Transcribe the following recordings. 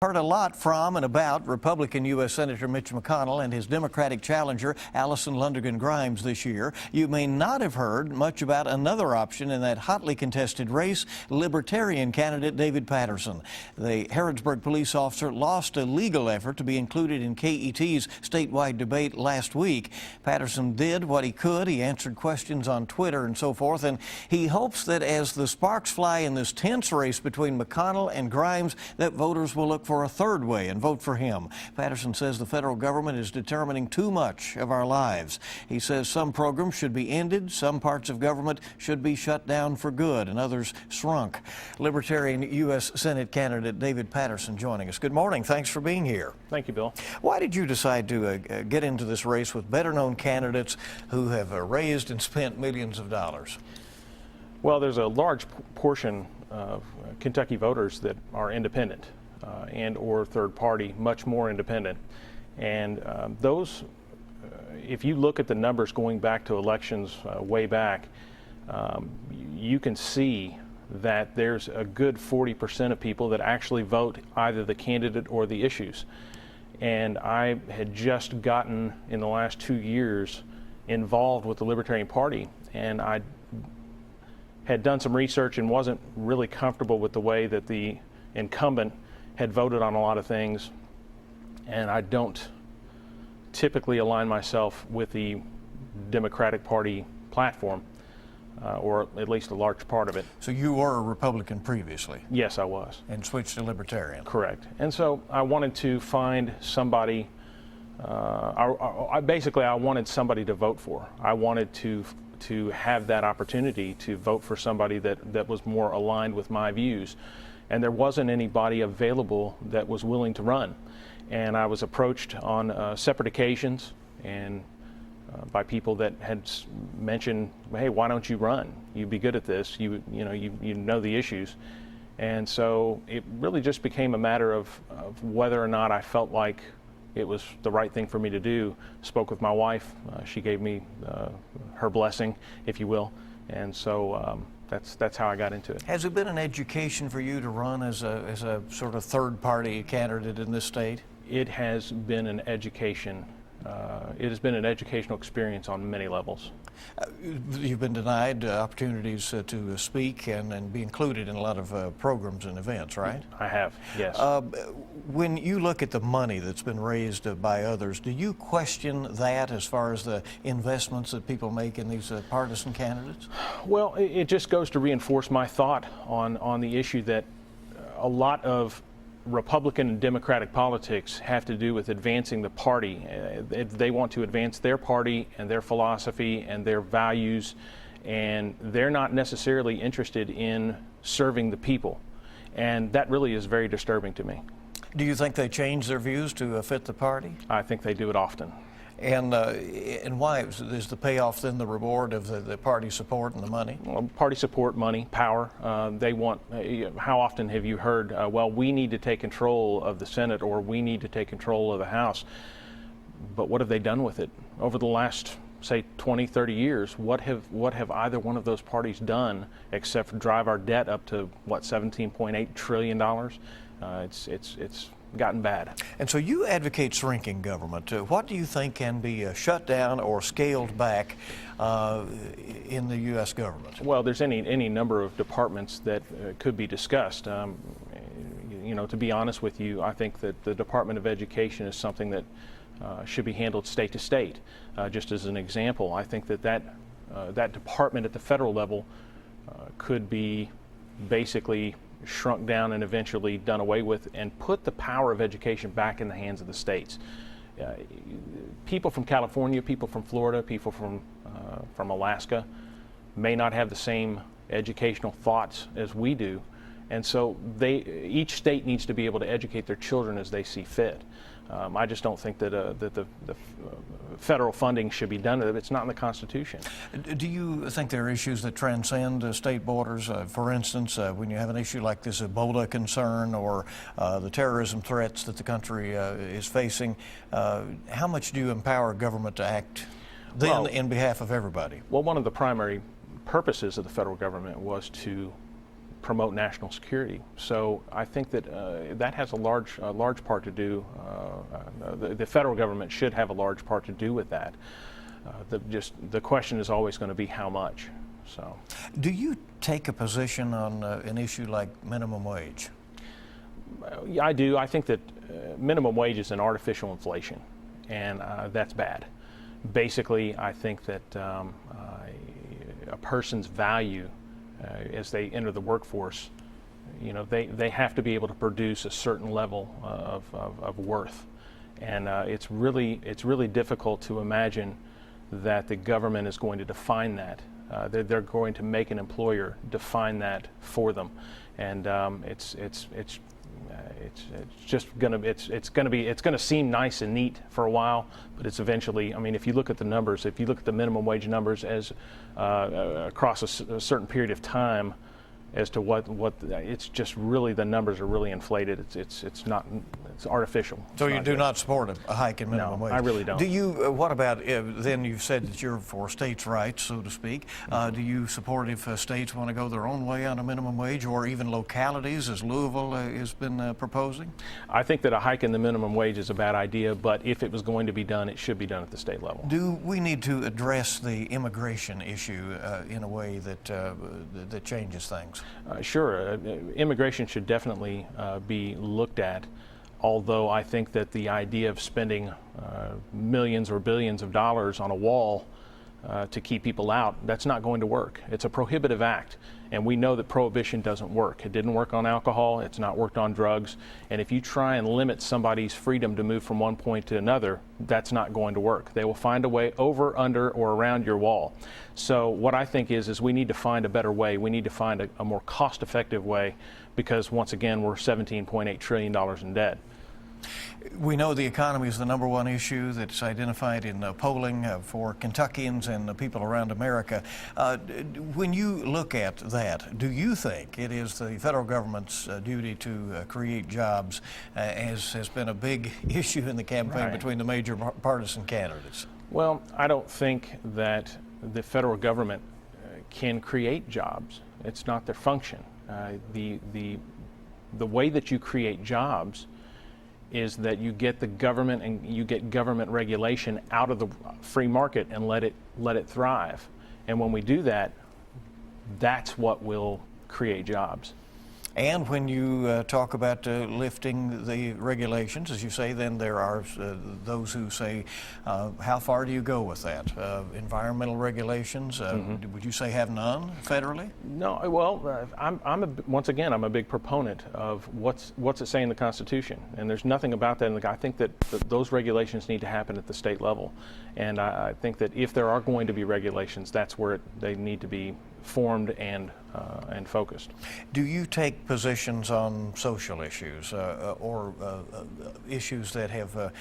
Heard a lot from and about Republican U.S. Senator Mitch McConnell and his Democratic challenger Allison Lundergan Grimes this year. You may not have heard much about another option in that hotly contested race, Libertarian candidate David Patterson. The Harrodsburg police officer lost a legal effort to be included in KET's statewide debate last week. Patterson did what he could. He answered questions on Twitter and so forth, and he hopes that as the sparks fly in this tense race between McConnell and Grimes, that voters will look for a third way and vote for him. Patterson says the federal government is determining too much of our lives. He says some programs should be ended, some parts of government should be shut down for good, and others shrunk. Libertarian U.S. Senate candidate David Patterson joining us. Good morning. Thanks for being here. Thank you, Bill. Why did you decide to get into this race with better-known candidates who have raised and spent millions of dollars? Well, there's a large portion of Kentucky voters that are independent and or third party, much more independent. And those, if you look at the numbers going back to elections way back, you can see that there's a good 40% of people that actually vote either the candidate or the issues. And I had just gotten, in the last 2 years, involved with the Libertarian Party, and I had done some research and wasn't really comfortable with the way that the incumbent had voted on a lot of things, and I don't typically align myself with the Democratic Party platform, or at least a large part of it. So you were a Republican previously? Yes, I was. And switched to Libertarian? Correct. And so I wanted to find somebody, I wanted somebody to vote for. I wanted to have that opportunity to vote for somebody that was more aligned with my views. And there wasn't anybody available that was willing to run. And I was approached on separate occasions and by people that had mentioned, hey, why don't you run? You'd be good at this. You know the issues. And so it really just became a matter of whether or not I felt like it was the right thing for me to do. Spoke with my wife. She gave me her blessing, if you will. And so that's how I got into it. Has it been an education for you to run as a sort of third-party candidate in this state? It has been an education. It has been an educational experience on many levels. You've been denied opportunities to speak and be included in a lot of programs and events, right? I have, yes. When you look at the money that's been raised by others, do you question that as far as the investments that people make in these partisan candidates? Well, it just goes to reinforce my thought on the issue that a lot of Republican and Democratic politics have to do with advancing the party. They want to advance their party and their philosophy and their values, and they're not necessarily interested in serving the people. And that really is very disturbing to me. Do you think they change their views to fit the party? I think they do it often. And why? Is the payoff then the reward of the party support and the money? Well, party support, money, power. They want, how often have you heard, well, we need to take control of the Senate or we need to take control of the House? But what have they done with it? Over the last, say, 20, 30 years, what have either one of those parties done except drive our debt up to, what, $17.8 trillion? It's gotten bad. And so you advocate shrinking government. What do you think can be shut down or scaled back in the U.S. government? Well, there's any number of departments that could be discussed. To be honest with you, I think that the Department of Education is something that should be handled state to state. Just as an example, I think that department at the federal level could be basically shrunk down and eventually done away with, and put the power of education back in the hands of the states. People from California, people from Florida, people from Alaska may not have the same educational thoughts as we do, and so each state needs to be able to educate their children as they see fit. I just don't think that the federal funding should be done. It's not in the Constitution. Do you think there are issues that transcend state borders? For instance, when you have an issue like this Ebola concern or the terrorism threats that the country is facing, how much do you empower government to act then in behalf of everybody? Well, one of the primary purposes of the federal government was to promote national security. So I think that that has a large part to do. The federal government should have a large part to do with that. The question is always going to be how much. So, do you take a position on an issue like minimum wage? Yeah, I do. I think that minimum wage is an artificial inflation, and that's bad. Basically, I think that a person's value as they enter the workforce, they have to be able to produce a certain level of worth, and it's really difficult to imagine that the government is going to define that. They're going to make an employer define that for them, and it's going to seem nice and neat for a while, but it's eventually. I mean, if you look at the numbers, if you look at the minimum wage numbers as across a certain period of time, as to what it's just really, the numbers are really inflated. It's artificial. So you do not support a hike in minimum wage? I really don't. Do you? What about then? You've said that you're for states' rights, so to speak. Do you support if states want to go their own way on a minimum wage, or even localities, as Louisville has been proposing? I think that a hike in the minimum wage is a bad idea, but if it was going to be done, it should be done at the state level. Do we need to address the immigration issue in a way that changes things? Sure. Immigration should definitely be looked at, although I think that the idea of spending millions or billions of dollars on a wall to keep people out, that's not going to work. It's a prohibitive act, and we know that prohibition doesn't work. It didn't work on alcohol, it's not worked on drugs, and if you try and limit somebody's freedom to move from one point to another, that's not going to work. They will find a way over, under, or around your wall. So what I think is we need to find a better way. We need to find a more cost-effective way, because once again, we're $17.8 trillion in debt. We know the economy is the #1 issue that's identified in polling for Kentuckians and people around America. When you look at that, do you think it is the federal government's duty to create jobs, as has been a big issue in the campaign between the major partisan candidates? Well, I don't think that the federal government can create jobs. It's not their function. The way that you create jobs is that you get the government and you get government regulation out of the free market and let it thrive. And when we do that, that's what will create jobs. And when you talk about lifting the regulations, as you say, then there are those who say, how far do you go with that? Environmental regulations, would you say have none federally? No, well, once again, I'm a big proponent of what's it say in the Constitution, and there's nothing about that. I think that those regulations need to happen at the state level, and I think that if there are going to be regulations, that's where they need to be formed and focused. Do you take positions on social issues or issues that have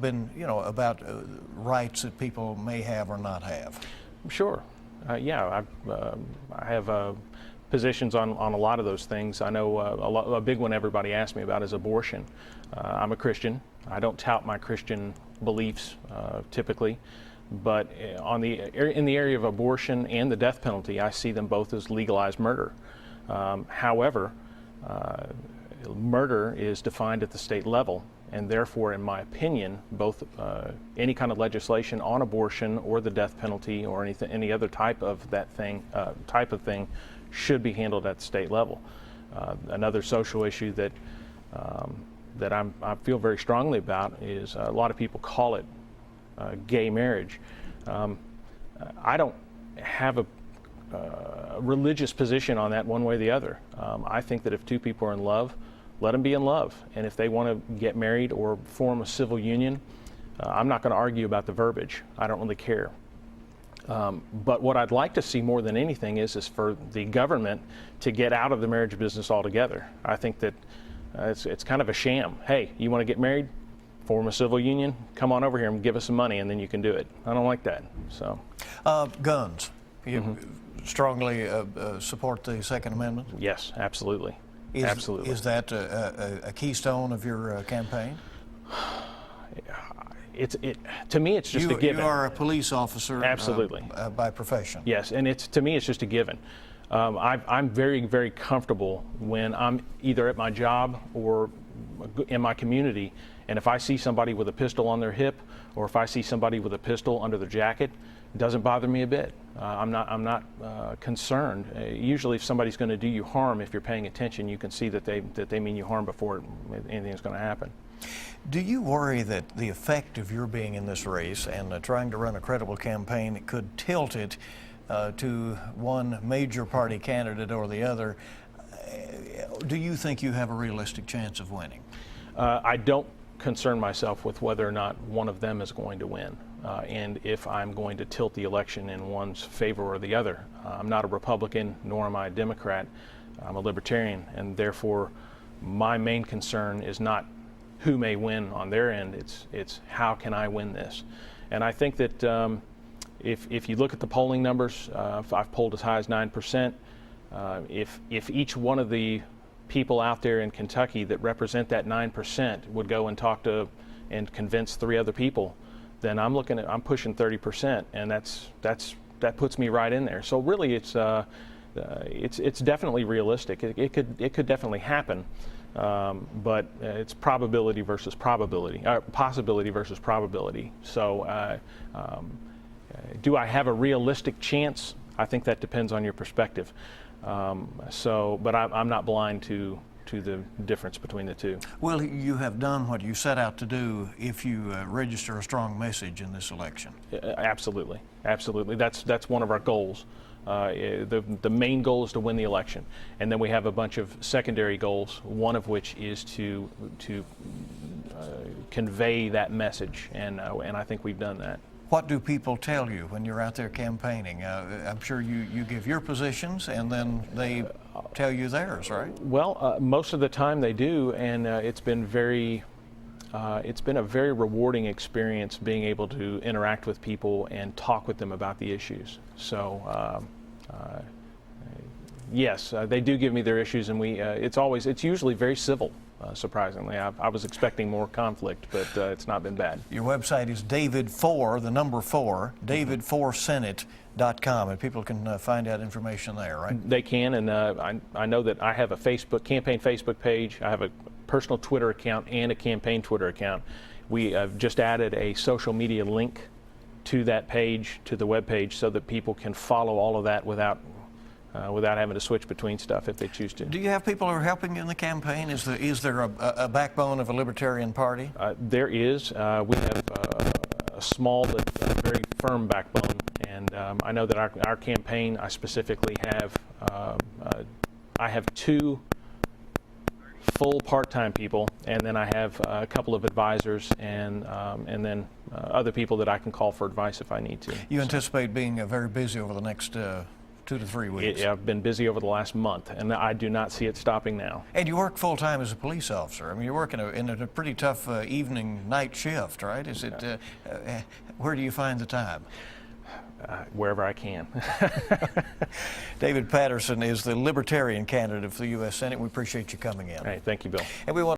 been, about rights that people may have or not have? Sure. Yeah, I have positions on a lot of those things. I know a big one everybody asks me about is abortion. I'm a Christian. I don't tout my Christian beliefs typically. But in the area of abortion and the death penalty, I see them both as legalized murder. However, murder is defined at the state level, and therefore, in my opinion, both any kind of legislation on abortion or the death penalty or any other type of thing should be handled at the state level. Another social issue that I feel very strongly about is a lot of people call it gay marriage. I don't have a religious position on that one way or the other. I think that if two people are in love, let them be in love. And if they want to get married or form a civil union, I'm not going to argue about the verbiage. I don't really care. But what I'd like to see more than anything is for the government to get out of the marriage business altogether. I think that it's kind of a sham. Hey, you want to get married? Form a civil union, come on over here and give us some money, and then you can do it. I don't like that. So, guns. You strongly support the Second Amendment? Yes, absolutely. Absolutely. Is that a keystone of your campaign? To me, it's just a given. You are a police officer. Absolutely. By profession. Yes, and to me, it's just a given. I'm very, very comfortable when I'm either at my job or in my community, and if I see somebody with a pistol on their hip, or if I see somebody with a pistol under their jacket, it doesn't bother me a bit. I'm not concerned. Usually, if somebody's going to do you harm, if you're paying attention, you can see that they mean you harm before anything's going to happen. Do you worry that the effect of your being in this race and trying to run a credible campaign could tilt it to one major party candidate or the other? Do you think you have a realistic chance of winning? I don't concern myself with whether or not one of them is going to win, and if I'm going to tilt the election in one's favor or the other. I'm not a Republican, nor am I a Democrat. I'm a Libertarian, and therefore my main concern is not who may win on their end, it's how can I win this. And I think that if you look at the polling numbers, I've polled as high as 9%. If each one of the people out there in Kentucky that represent that 9% would go and talk to and convince 3 other people, then I'm pushing 30%, and that puts me right in there. So really, it's definitely realistic. It could definitely happen, but it's probability versus probability, possibility versus probability. So, do I have a realistic chance? I think that depends on your perspective. But I'm not blind to the difference between the two. Well, you have done what you set out to do if you register a strong message in this election. Absolutely, absolutely. That's one of our goals. The main goal is to win the election, and then we have a bunch of secondary goals. One of which is to convey that message, and I think we've done that. What do people tell you when you're out there campaigning? I'm sure you give your positions and then they tell you theirs, right? Well, most of the time they do, and it's been a very rewarding experience being able to interact with people and talk with them about the issues. So, yes, they do give me their issues, and it's usually very civil. Surprisingly, I was expecting more conflict, but it's not been bad. Your website is David4, the number 4, David4Senate.com, and people can find out information there, right? They can, and I know that I have a campaign Facebook page. I have a personal Twitter account and a campaign Twitter account. We have just added a social media link to that page, to the web page, so that people can follow all of that without having to switch between stuff if they choose to. Do you have people who are helping you in the campaign? Is there a backbone of a Libertarian Party? There is. We have a small but very firm backbone, and I know that our campaign, I specifically have, I have 2 full part-time people, and then I have a couple of advisors, and then other people that I can call for advice if I need to. You anticipate being very busy over the next 2 to 3 weeks? I've been busy over the last month, and I do not see it stopping now. And you work full-time as a police officer. I mean, you work in a pretty tough night shift, right? Is it? Where do you find the time? Wherever I can. David Patterson is the Libertarian candidate for the U.S. Senate. We appreciate you coming in. Hey, thank you, Bill. And we want